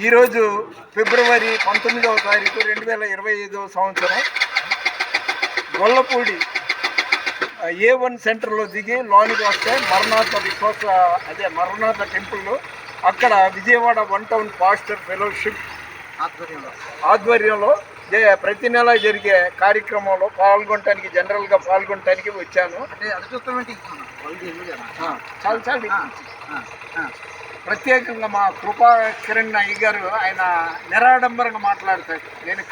ఈరోజు ఫిబ్రవరి 19వ తారీఖు 2025వ సంవత్సరం గొల్లపూడి A1 సెంటర్లో దిగి లోనికి వస్తే మరణాథ టెంపుల్లో అక్కడ విజయవాడ 1 టౌన్ పాస్టర్ ఫెలోషిప్ ఆధ్వర్యంలో ప్రతి నెల జరిగే కార్యక్రమంలో జనరల్గా పాల్గొనటానికి వచ్చాను. ప్రత్యేకంగా మా కృపా కిరణ్ అయ్య గారు ఆయన నిరాడంబరంగా మాట్లాడతాడు. నేను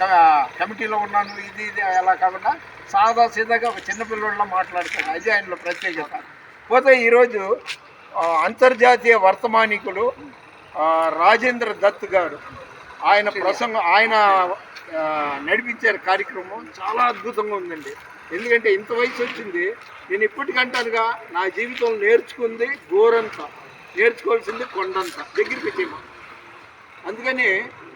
కమిటీలో ఉన్నాను ఇది అలా కాకుండా సాదా సీదాగా ఒక చిన్నపిల్లడిలో మాట్లాడతాడు. అది ఆయనలో ప్రత్యేకత. పోతే ఈరోజు అంతర్జాతీయ వర్తమానికులు రాజేంద్ర దత్ గారు ఆయన నడిపించే కార్యక్రమం చాలా అద్భుతంగా ఉందండి. ఎందుకంటే ఇంత వయసు వచ్చింది, నేను ఇప్పటికంటానుగా నా జీవితంలో నేర్చుకుంది గోరంతా, నేర్చుకోవాల్సింది కొండంతా దగ్గరికి వచ్చేమో. అందుకని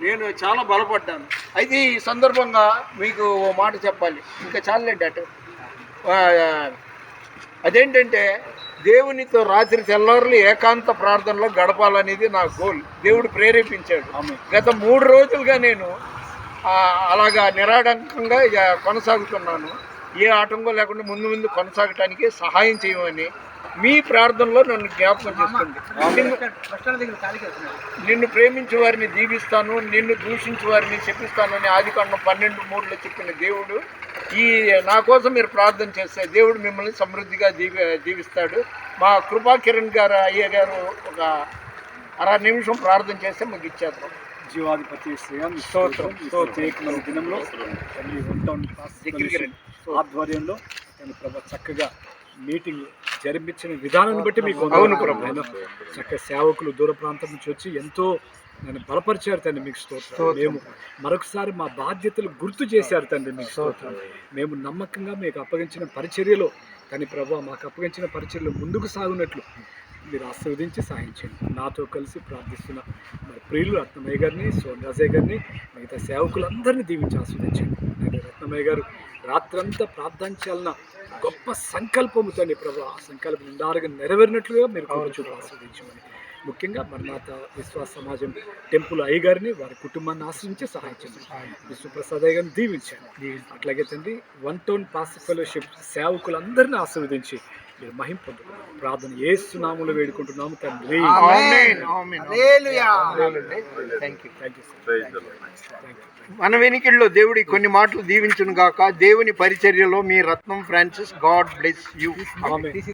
నేను చాలా బలపడ్డాను. అయితే ఈ సందర్భంగా మీకు ఓ మాట చెప్పాలి, ఇంకా చాలండి అటు. అదేంటంటే దేవునితో రాత్రి తెల్లారులు ఏకాంత ప్రార్థనలో గడపాలనేది నా గోల్. దేవుడు ప్రేరేపించాడు. గత 3 రోజులుగా నేను అలాగా నిరాడంకంగా కొనసాగుతున్నాను. ఏ ఆటంకం లేకుండా ముందు కొనసాగటానికి సహాయం చేయమని మీ ప్రార్థనలో నన్ను జ్ఞాపకం చేసుకోండి. నిన్ను ప్రేమించే వారిని దీవిస్తాను, నిన్ను దూషించే వారిని శపిస్తానని ఆదికాండం 12:3లో చెప్పిన దేవుడు నా కోసం మీరు ప్రార్థన చేస్తే దేవుడు మిమ్మల్ని సమృద్ధిగా దీవిస్తాడు. మా కృపా కిరణ్ గారు అయ్య గారు ఒక 6 నిమిషం ప్రార్థన చేస్తే మాకు ఇచ్చేద్దాం. జీవాధిపతి దినంలో ఆధ్వర్యంలో నేను ప్రభు చక్కగా మీటింగ్ జరిపించిన విధానాన్ని బట్టి మీకు అవును ప్రభు, చక్కగా సేవకులు దూర ప్రాంతం నుంచి వచ్చి ఎంతో నన్ను బలపరిచారు తండ్రి, మీకు స్తోత్రం. మేము మరొకసారి మా బాధ్యతలు గుర్తు చేశారు తండ్రి, మీకు స్తోత్రం. మేము నమ్మకంగా మీకు అప్పగించిన పరిచర్యలో కానీ ప్రభు మాకు అప్పగించిన పరిచర్యలు ముందుకు సాగునట్లు మీరు ఆశీర్వదించి సహాయించండి. నాతో కలిసి ప్రార్థిస్తున్న మరి ప్రియులు రత్నమయ్య గారిని, సోనరాజయ్య గారిని, మిగతా సేవకులందరినీ దీవించి ఆస్వాదించండి. నేను రత్నమయ్య గారు రాత్రంతా ప్రార్థించాలన్న గొప్ప సంకల్పముతోని ప్రభు ఆ సంకల్పం నిండారుగా నెరవేరినట్లుగా మీరు చూపు ఆస్వాదించమని, ముఖ్యంగా మరణాథ విశ్వాస సమాజం టెంపుల్ అయ్య గారిని వారి కుటుంబాన్ని ఆశ్రయించి సహాయించండి. విశ్వప్రసాద్ అయ్య గారిని దీవించండి. అట్లాగే తండ్రి 1 టౌన్ పాస్టర్ ఫెలోషిప్ సేవకులందరినీ ఆశీర్వదించి మీరు మహిమ పొందుకున్నాము. ప్రార్థన యేసు నామములో వేడుకుంటున్నాము తండ్రి. మన వెనికిడిలో దేవుడి కొన్ని మాటలు దీవించును గాక. దేవుని పరిచర్యలో మీ రత్నం ఫ్రాన్సిస్. God bless you.